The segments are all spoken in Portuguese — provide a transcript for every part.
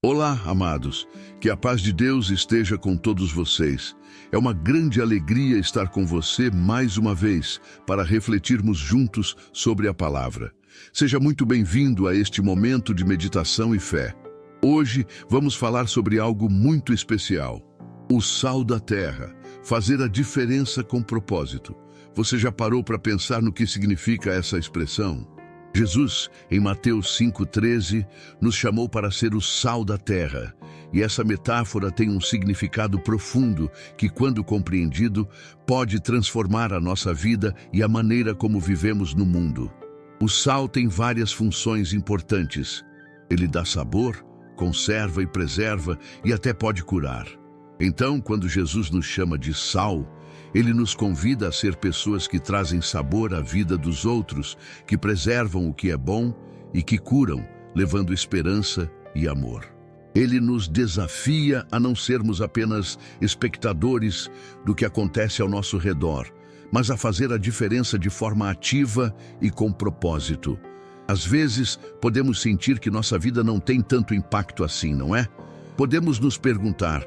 Olá, amados. Que a paz de Deus esteja com todos vocês. É uma grande alegria estar com você mais uma vez para refletirmos juntos sobre a palavra. Seja muito bem-vindo a este momento de meditação e fé. Hoje vamos falar sobre algo muito especial: o sal da terra, fazer a diferença com propósito. Você já parou para pensar no que significa essa expressão? Jesus, em Mateus 5,13, nos chamou para ser o sal da terra. E essa metáfora tem um significado profundo que, quando compreendido, pode transformar a nossa vida e a maneira como vivemos no mundo. O sal tem várias funções importantes. Ele dá sabor, conserva e preserva e até pode curar. Então, quando Jesus nos chama de sal, Ele nos convida a ser pessoas que trazem sabor à vida dos outros, que preservam o que é bom e que curam, levando esperança e amor. Ele nos desafia a não sermos apenas espectadores do que acontece ao nosso redor, mas a fazer a diferença de forma ativa e com propósito. Às vezes, podemos sentir que nossa vida não tem tanto impacto assim, não é? Podemos nos perguntar: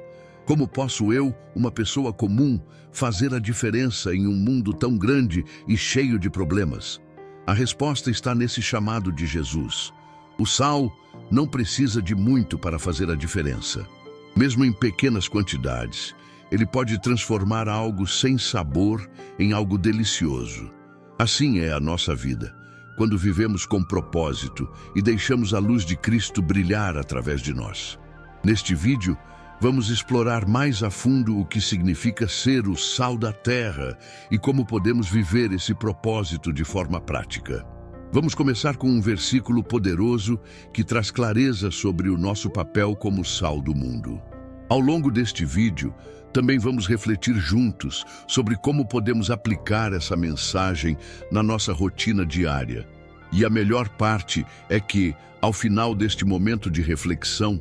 como posso eu, uma pessoa comum, fazer a diferença em um mundo tão grande e cheio de problemas? A resposta está nesse chamado de Jesus. O sal não precisa de muito para fazer a diferença. Mesmo em pequenas quantidades, ele pode transformar algo sem sabor em algo delicioso. Assim é a nossa vida, quando vivemos com propósito e deixamos a luz de Cristo brilhar através de nós. Neste vídeo, vamos explorar mais a fundo o que significa ser o sal da terra e como podemos viver esse propósito de forma prática. Vamos começar com um versículo poderoso que traz clareza sobre o nosso papel como sal do mundo. Ao longo deste vídeo, também vamos refletir juntos sobre como podemos aplicar essa mensagem na nossa rotina diária. E a melhor parte é que, ao final deste momento de reflexão,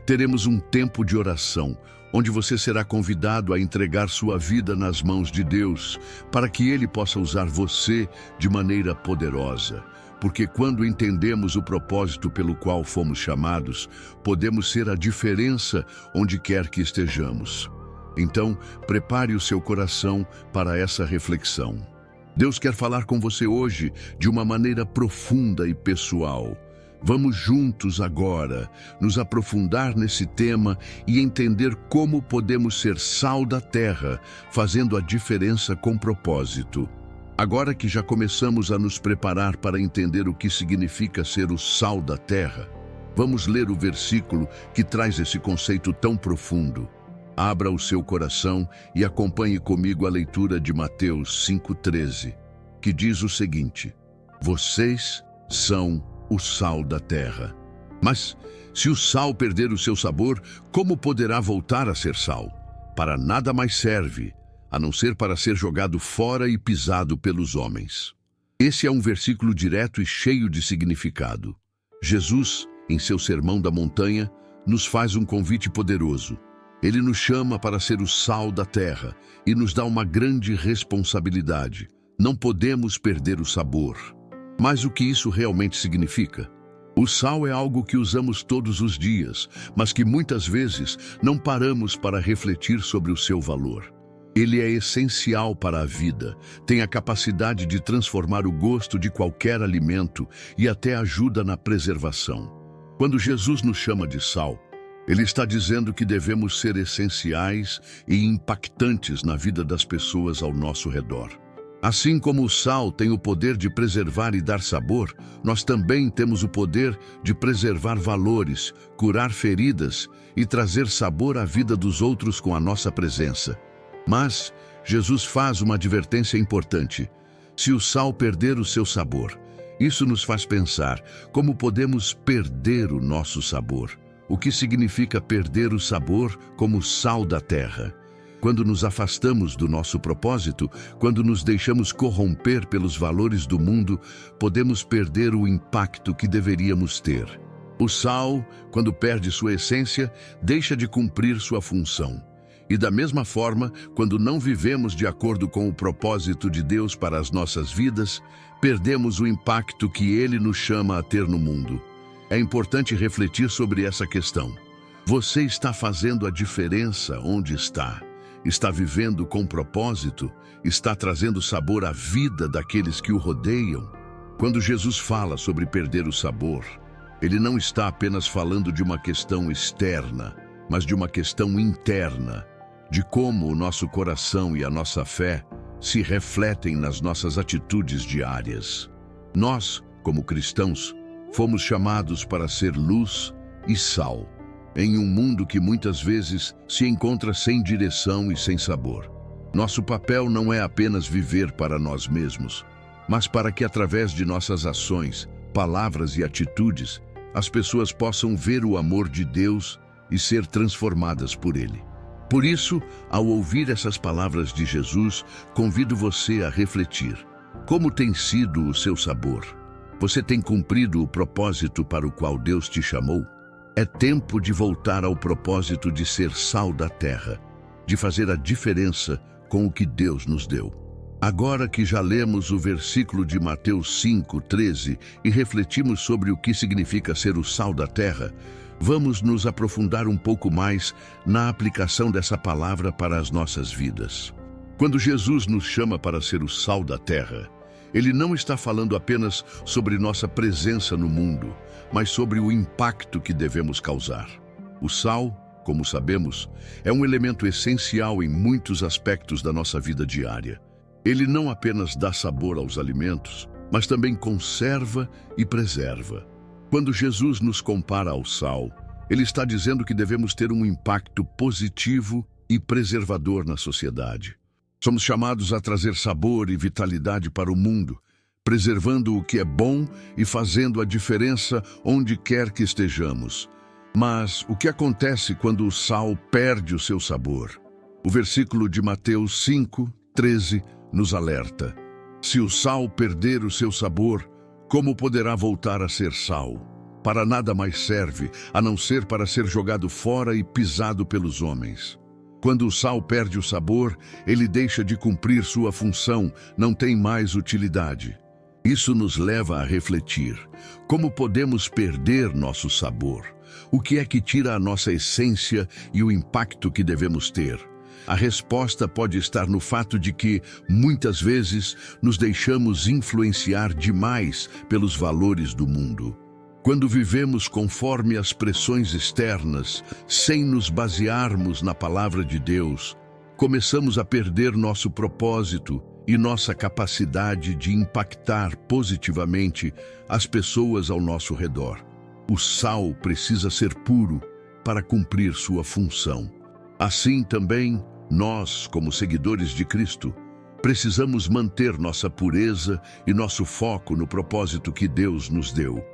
teremos um tempo de oração, onde você será convidado a entregar sua vida nas mãos de Deus, para que Ele possa usar você de maneira poderosa. Porque quando entendemos o propósito pelo qual fomos chamados, podemos ser a diferença onde quer que estejamos. Então, prepare o seu coração para essa reflexão. Deus quer falar com você hoje de uma maneira profunda e pessoal. Vamos juntos agora nos aprofundar nesse tema e entender como podemos ser sal da terra, fazendo a diferença com propósito. Agora que já começamos a nos preparar para entender o que significa ser o sal da terra, vamos ler o versículo que traz esse conceito tão profundo. Abra o seu coração e acompanhe comigo a leitura de Mateus 5,13, que diz o seguinte: vocês são o sal da terra. Mas, se o sal perder o seu sabor, como poderá voltar a ser sal? Para nada mais serve, a não ser para ser jogado fora e pisado pelos homens. Esse é um versículo direto e cheio de significado. Jesus, em seu Sermão da Montanha, nos faz um convite poderoso. Ele nos chama para ser o sal da terra e nos dá uma grande responsabilidade. Não podemos perder o sabor. Mas o que isso realmente significa? O sal é algo que usamos todos os dias, mas que muitas vezes não paramos para refletir sobre o seu valor. Ele é essencial para a vida, tem a capacidade de transformar o gosto de qualquer alimento e até ajuda na preservação. Quando Jesus nos chama de sal, Ele está dizendo que devemos ser essenciais e impactantes na vida das pessoas ao nosso redor. Assim como o sal tem o poder de preservar e dar sabor, nós também temos o poder de preservar valores, curar feridas e trazer sabor à vida dos outros com a nossa presença. Mas Jesus faz uma advertência importante. Se o sal perder o seu sabor, isso nos faz pensar como podemos perder o nosso sabor. O que significa perder o sabor como sal da terra? Quando nos afastamos do nosso propósito, quando nos deixamos corromper pelos valores do mundo, podemos perder o impacto que deveríamos ter. O sal, quando perde sua essência, deixa de cumprir sua função. E da mesma forma, quando não vivemos de acordo com o propósito de Deus para as nossas vidas, perdemos o impacto que Ele nos chama a ter no mundo. É importante refletir sobre essa questão. Você está fazendo a diferença onde está? Está vivendo com propósito? Está trazendo sabor à vida daqueles que o rodeiam? Quando Jesus fala sobre perder o sabor, ele não está apenas falando de uma questão externa, mas de uma questão interna, de como o nosso coração e a nossa fé se refletem nas nossas atitudes diárias. Nós, como cristãos, fomos chamados para ser luz e sal, em um mundo que muitas vezes se encontra sem direção e sem sabor. Nosso papel não é apenas viver para nós mesmos, mas para que através de nossas ações, palavras e atitudes, as pessoas possam ver o amor de Deus e ser transformadas por Ele. Por isso, ao ouvir essas palavras de Jesus, convido você a refletir. Como tem sido o seu sabor? Você tem cumprido o propósito para o qual Deus te chamou? É tempo de voltar ao propósito de ser sal da terra, de fazer a diferença com o que Deus nos deu. Agora que já lemos o versículo de Mateus 5:13 e refletimos sobre o que significa ser o sal da terra, vamos nos aprofundar um pouco mais na aplicação dessa palavra para as nossas vidas. Quando Jesus nos chama para ser o sal da terra, Ele não está falando apenas sobre nossa presença no mundo, mas sobre o impacto que devemos causar. O sal, como sabemos, é um elemento essencial em muitos aspectos da nossa vida diária. Ele não apenas dá sabor aos alimentos, mas também conserva e preserva. Quando Jesus nos compara ao sal, Ele está dizendo que devemos ter um impacto positivo e preservador na sociedade. Somos chamados a trazer sabor e vitalidade para o mundo, preservando o que é bom e fazendo a diferença onde quer que estejamos. Mas o que acontece quando o sal perde o seu sabor? O versículo de Mateus 5:13 nos alerta. Se o sal perder o seu sabor, como poderá voltar a ser sal? Para nada mais serve, a não ser para ser jogado fora e pisado pelos homens. Quando o sal perde o sabor, ele deixa de cumprir sua função, não tem mais utilidade. Isso nos leva a refletir. Como podemos perder nosso sabor? O que é que tira a nossa essência e o impacto que devemos ter? A resposta pode estar no fato de que, muitas vezes, nos deixamos influenciar demais pelos valores do mundo. Quando vivemos conforme as pressões externas, sem nos basearmos na palavra de Deus, começamos a perder nosso propósito e nossa capacidade de impactar positivamente as pessoas ao nosso redor. O sal precisa ser puro para cumprir sua função. Assim também, nós, como seguidores de Cristo, precisamos manter nossa pureza e nosso foco no propósito que Deus nos deu.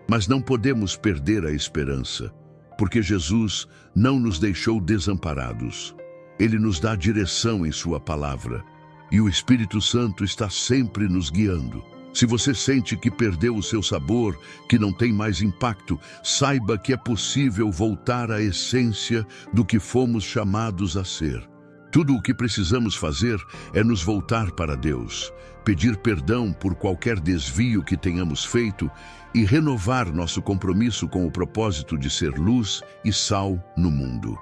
Mas não podemos perder a esperança, porque Jesus não nos deixou desamparados. Ele nos dá direção em sua palavra, e o Espírito Santo está sempre nos guiando. Se você sente que perdeu o seu sabor, que não tem mais impacto, saiba que é possível voltar à essência do que fomos chamados a ser. Tudo o que precisamos fazer é nos voltar para Deus, pedir perdão por qualquer desvio que tenhamos feito e renovar nosso compromisso com o propósito de ser luz e sal no mundo.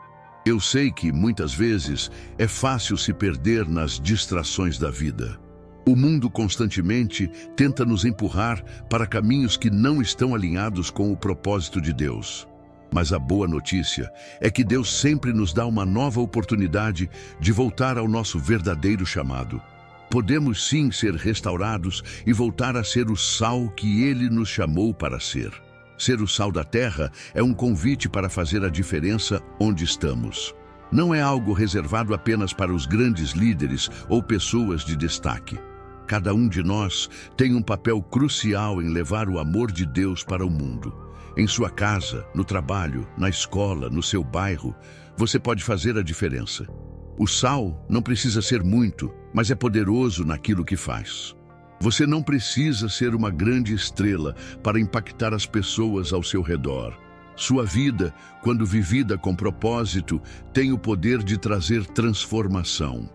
Eu sei que, muitas vezes, é fácil se perder nas distrações da vida. O mundo constantemente tenta nos empurrar para caminhos que não estão alinhados com o propósito de Deus. Mas a boa notícia é que Deus sempre nos dá uma nova oportunidade de voltar ao nosso verdadeiro chamado. Podemos sim ser restaurados e voltar a ser o sal que Ele nos chamou para ser. Ser o sal da terra é um convite para fazer a diferença onde estamos. Não é algo reservado apenas para os grandes líderes ou pessoas de destaque. Cada um de nós tem um papel crucial em levar o amor de Deus para o mundo. Em sua casa, no trabalho, na escola, no seu bairro, você pode fazer a diferença. O sal não precisa ser muito, mas é poderoso naquilo que faz. Você não precisa ser uma grande estrela para impactar as pessoas ao seu redor. Sua vida, quando vivida com propósito, tem o poder de trazer transformação.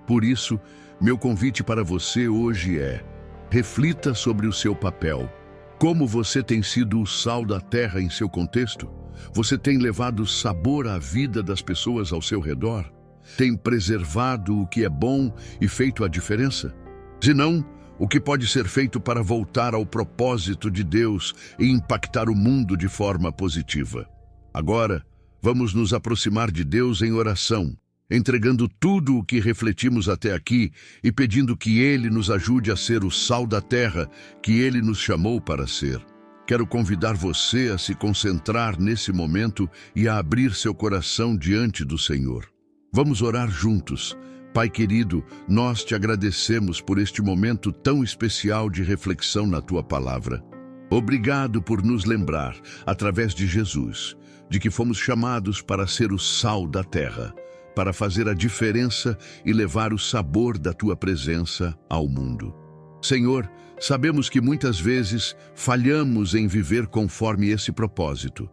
Por isso, meu convite para você hoje é: reflita sobre o seu papel. Como você tem sido o sal da terra em seu contexto? Você tem levado sabor à vida das pessoas ao seu redor? Tem preservado o que é bom e feito a diferença? Se não, o que pode ser feito para voltar ao propósito de Deus e impactar o mundo de forma positiva? Agora, vamos nos aproximar de Deus em oração, entregando tudo o que refletimos até aqui e pedindo que Ele nos ajude a ser o sal da terra que Ele nos chamou para ser. Quero convidar você a se concentrar nesse momento e a abrir seu coração diante do Senhor. Vamos orar juntos. Pai querido, nós te agradecemos por este momento tão especial de reflexão na Tua Palavra. Obrigado por nos lembrar, através de Jesus, de que fomos chamados para ser o sal da terra, para fazer a diferença e levar o sabor da Tua presença ao mundo. Senhor, sabemos que muitas vezes falhamos em viver conforme esse propósito,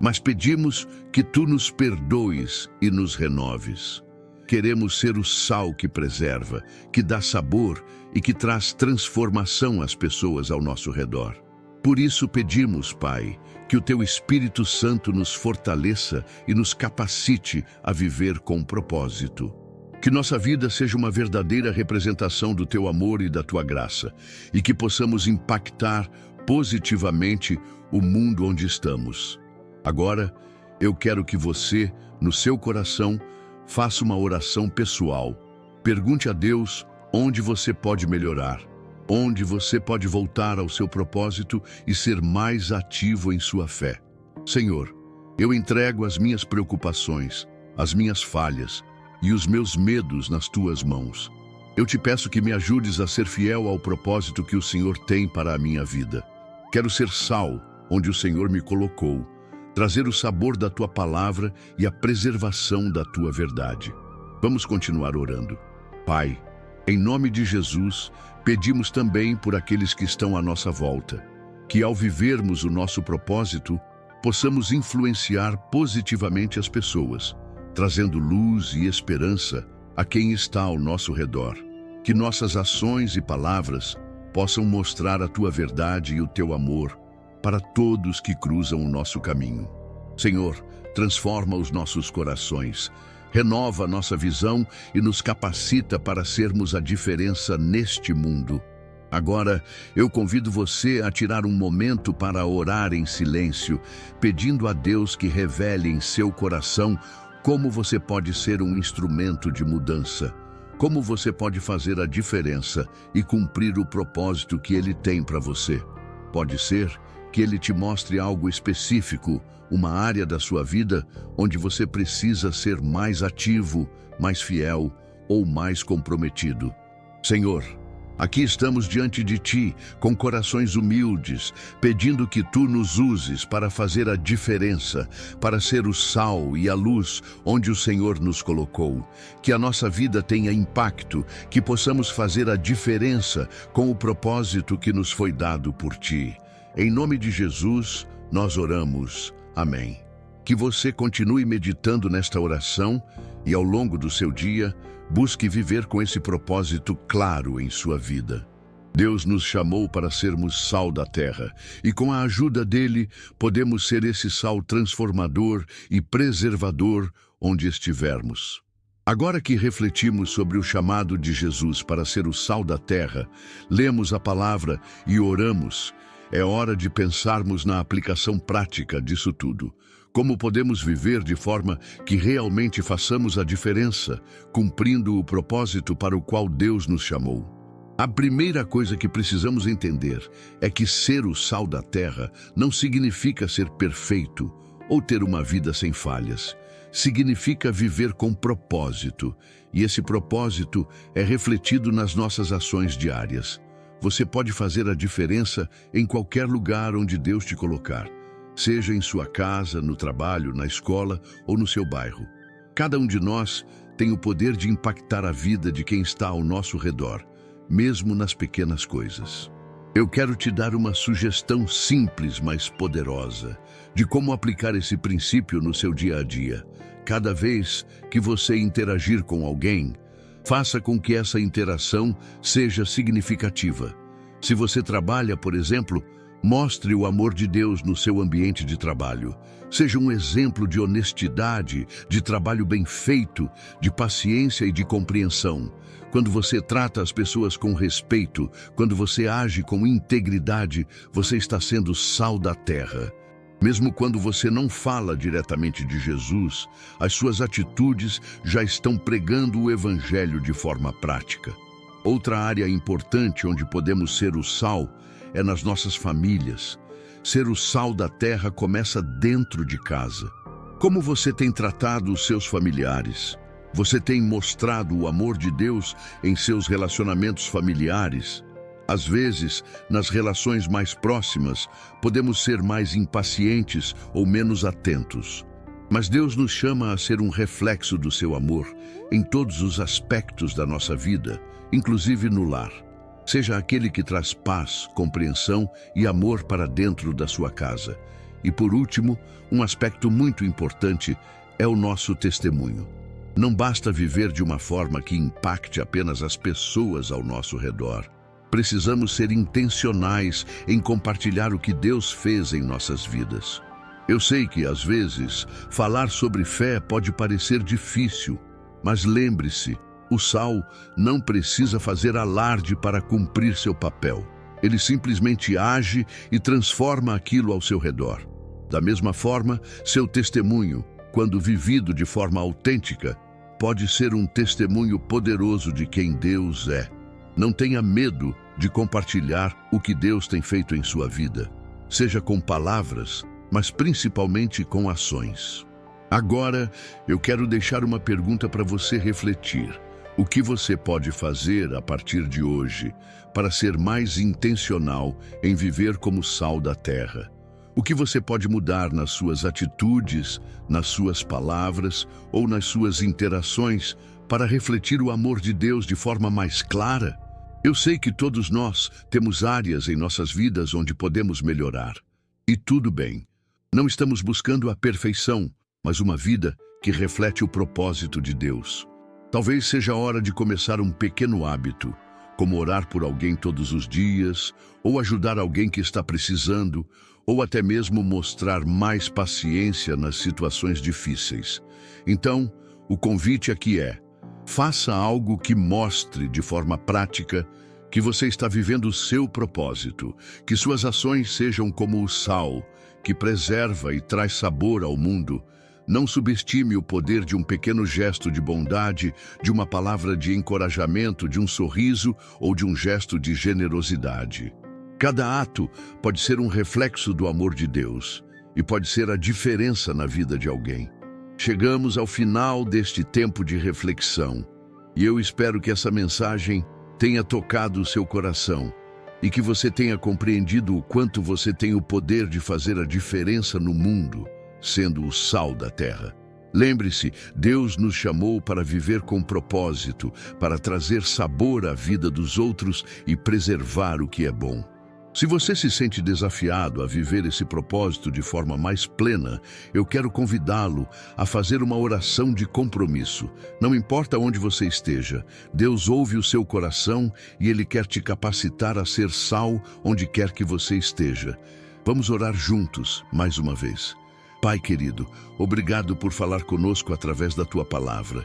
mas pedimos que Tu nos perdoes e nos renoves. Queremos ser o sal que preserva, que dá sabor e que traz transformação às pessoas ao nosso redor. Por isso pedimos, Pai, que o Teu Espírito Santo nos fortaleça e nos capacite a viver com propósito. Que nossa vida seja uma verdadeira representação do Teu amor e da Tua graça, e que possamos impactar positivamente o mundo onde estamos. Agora, eu quero que você, no seu coração, faça uma oração pessoal. Pergunte a Deus onde você pode melhorar, onde você pode voltar ao seu propósito e ser mais ativo em sua fé. Senhor, eu entrego as minhas preocupações, as minhas falhas e os meus medos nas Tuas mãos. Eu te peço que me ajudes a ser fiel ao propósito que o Senhor tem para a minha vida. Quero ser sal onde o Senhor me colocou, trazer o sabor da Tua palavra e a preservação da Tua verdade. Vamos continuar orando. Pai, em nome de Jesus, pedimos também por aqueles que estão à nossa volta, que ao vivermos o nosso propósito, possamos influenciar positivamente as pessoas, trazendo luz e esperança a quem está ao nosso redor. Que nossas ações e palavras possam mostrar a Tua verdade e o Teu amor para todos que cruzam o nosso caminho. Senhor, transforma os nossos corações, renova a nossa visão e nos capacita para sermos a diferença neste mundo. Agora, eu convido você a tirar um momento para orar em silêncio, pedindo a Deus que revele em seu coração como você pode ser um instrumento de mudança, como você pode fazer a diferença e cumprir o propósito que Ele tem para você. Pode ser que Ele te mostre algo específico, uma área da sua vida onde você precisa ser mais ativo, mais fiel ou mais comprometido. Senhor, aqui estamos diante de Ti, com corações humildes, pedindo que Tu nos uses para fazer a diferença, para ser o sal e a luz onde o Senhor nos colocou. Que a nossa vida tenha impacto, que possamos fazer a diferença com o propósito que nos foi dado por Ti. Em nome de Jesus, nós oramos. Amém. Que você continue meditando nesta oração e, ao longo do seu dia, busque viver com esse propósito claro em sua vida. Deus nos chamou para sermos sal da terra e, com a ajuda dele, podemos ser esse sal transformador e preservador onde estivermos. Agora que refletimos sobre o chamado de Jesus para ser o sal da terra, lemos a palavra e oramos. É hora de pensarmos na aplicação prática disso tudo. Como podemos viver de forma que realmente façamos a diferença, cumprindo o propósito para o qual Deus nos chamou? A primeira coisa que precisamos entender é que ser o sal da terra não significa ser perfeito ou ter uma vida sem falhas. Significa viver com propósito, e esse propósito é refletido nas nossas ações diárias. Você pode fazer a diferença em qualquer lugar onde Deus te colocar, seja em sua casa, no trabalho, na escola ou no seu bairro. Cada um de nós tem o poder de impactar a vida de quem está ao nosso redor, mesmo nas pequenas coisas. Eu quero te dar uma sugestão simples, mas poderosa, de como aplicar esse princípio no seu dia a dia. Cada vez que você interagir com alguém, faça com que essa interação seja significativa. Se você trabalha, por exemplo, Mostre o amor de Deus no seu ambiente de trabalho. Seja um exemplo de honestidade, de trabalho bem feito, de paciência e de compreensão. Quando você trata as pessoas com respeito, quando você age com integridade, você está sendo sal da terra. Mesmo quando você não fala diretamente de Jesus, as suas atitudes já estão pregando o Evangelho de forma prática. Outra área importante onde podemos ser o sal é nas nossas famílias. Ser o sal da terra começa dentro de casa. Como você tem tratado os seus familiares? Você tem mostrado o amor de Deus em seus relacionamentos familiares? Às vezes, nas relações mais próximas, podemos ser mais impacientes ou menos atentos. Mas Deus nos chama a ser um reflexo do seu amor em todos os aspectos da nossa vida, inclusive no lar. Seja aquele que traz paz, compreensão e amor para dentro da sua casa. E por último, um aspecto muito importante é o nosso testemunho. Não basta viver de uma forma que impacte apenas as pessoas ao nosso redor. Precisamos ser intencionais em compartilhar o que Deus fez em nossas vidas. Eu sei que, às vezes, falar sobre fé pode parecer difícil, mas lembre-se, o sal não precisa fazer alarde para cumprir seu papel. Ele simplesmente age e transforma aquilo ao seu redor. Da mesma forma, seu testemunho, quando vivido de forma autêntica, pode ser um testemunho poderoso de quem Deus é. Não tenha medo de compartilhar o que Deus tem feito em sua vida, seja com palavras, mas principalmente com ações. Agora, eu quero deixar uma pergunta para você refletir. O que você pode fazer a partir de hoje para ser mais intencional em viver como sal da terra? O que você pode mudar nas suas atitudes, nas suas palavras ou nas suas interações para refletir o amor de Deus de forma mais clara? Eu sei que todos nós temos áreas em nossas vidas onde podemos melhorar. E tudo bem. Não estamos buscando a perfeição, mas uma vida que reflete o propósito de Deus. Talvez seja a hora de começar um pequeno hábito, como orar por alguém todos os dias, ou ajudar alguém que está precisando, ou até mesmo mostrar mais paciência nas situações difíceis. Então, o convite aqui é: faça algo que mostre de forma prática que você está vivendo o seu propósito, que suas ações sejam como o sal, que preserva e traz sabor ao mundo. Não subestime o poder de um pequeno gesto de bondade, de uma palavra de encorajamento, de um sorriso ou de um gesto de generosidade. Cada ato pode ser um reflexo do amor de Deus e pode ser a diferença na vida de alguém. Chegamos ao final deste tempo de reflexão e eu espero que essa mensagem tenha tocado o seu coração e que você tenha compreendido o quanto você tem o poder de fazer a diferença no mundo, sendo o sal da terra. Lembre-se, Deus nos chamou para viver com propósito, para trazer sabor à vida dos outros e preservar o que é bom. Se você se sente desafiado a viver esse propósito de forma mais plena, eu quero convidá-lo a fazer uma oração de compromisso. Não importa onde você esteja, Deus ouve o seu coração e Ele quer te capacitar a ser sal onde quer que você esteja. Vamos orar juntos, mais uma vez. Pai querido, obrigado por falar conosco através da Tua palavra.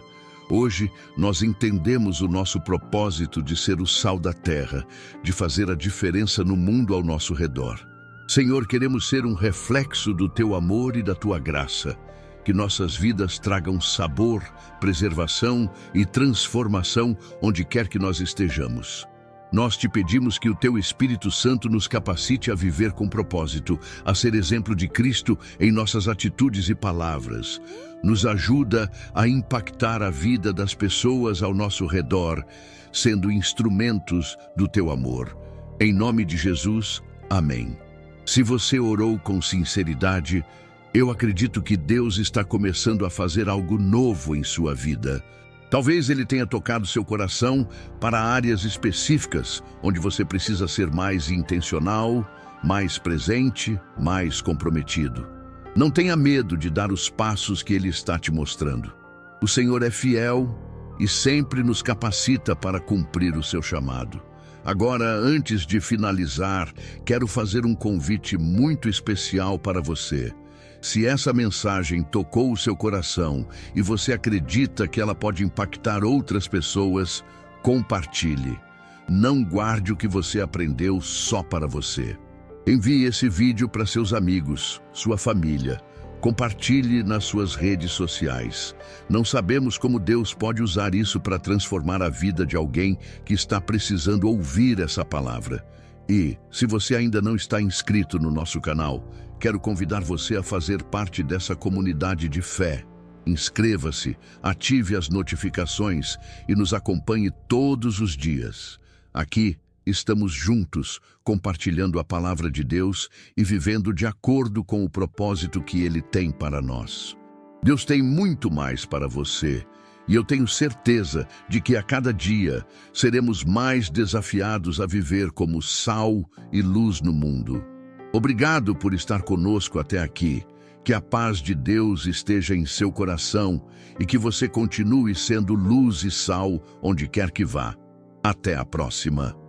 Hoje, nós entendemos o nosso propósito de ser o sal da terra, de fazer a diferença no mundo ao nosso redor. Senhor, queremos ser um reflexo do Teu amor e da Tua graça. Que nossas vidas tragam sabor, preservação e transformação onde quer que nós estejamos. Nós te pedimos que o Teu Espírito Santo nos capacite a viver com propósito, a ser exemplo de Cristo em nossas atitudes e palavras. Nos ajuda a impactar a vida das pessoas ao nosso redor, sendo instrumentos do Teu amor. Em nome de Jesus, amém. Se você orou com sinceridade, eu acredito que Deus está começando a fazer algo novo em sua vida. Talvez Ele tenha tocado seu coração para áreas específicas, onde você precisa ser mais intencional, mais presente, mais comprometido. Não tenha medo de dar os passos que Ele está te mostrando. O Senhor é fiel e sempre nos capacita para cumprir o seu chamado. Agora, antes de finalizar, quero fazer um convite muito especial para você. Se essa mensagem tocou o seu coração e você acredita que ela pode impactar outras pessoas, compartilhe. Não guarde o que você aprendeu só para você. Envie esse vídeo para seus amigos, sua família. Compartilhe nas suas redes sociais. Não sabemos como Deus pode usar isso para transformar a vida de alguém que está precisando ouvir essa palavra. E, se você ainda não está inscrito no nosso canal, quero convidar você a fazer parte dessa comunidade de fé. Inscreva-se, ative as notificações e nos acompanhe todos os dias. Aqui, estamos juntos, compartilhando a palavra de Deus e vivendo de acordo com o propósito que Ele tem para nós. Deus tem muito mais para você, e eu tenho certeza de que a cada dia seremos mais desafiados a viver como sal e luz no mundo. Obrigado por estar conosco até aqui. Que a paz de Deus esteja em seu coração e que você continue sendo luz e sal onde quer que vá. Até a próxima.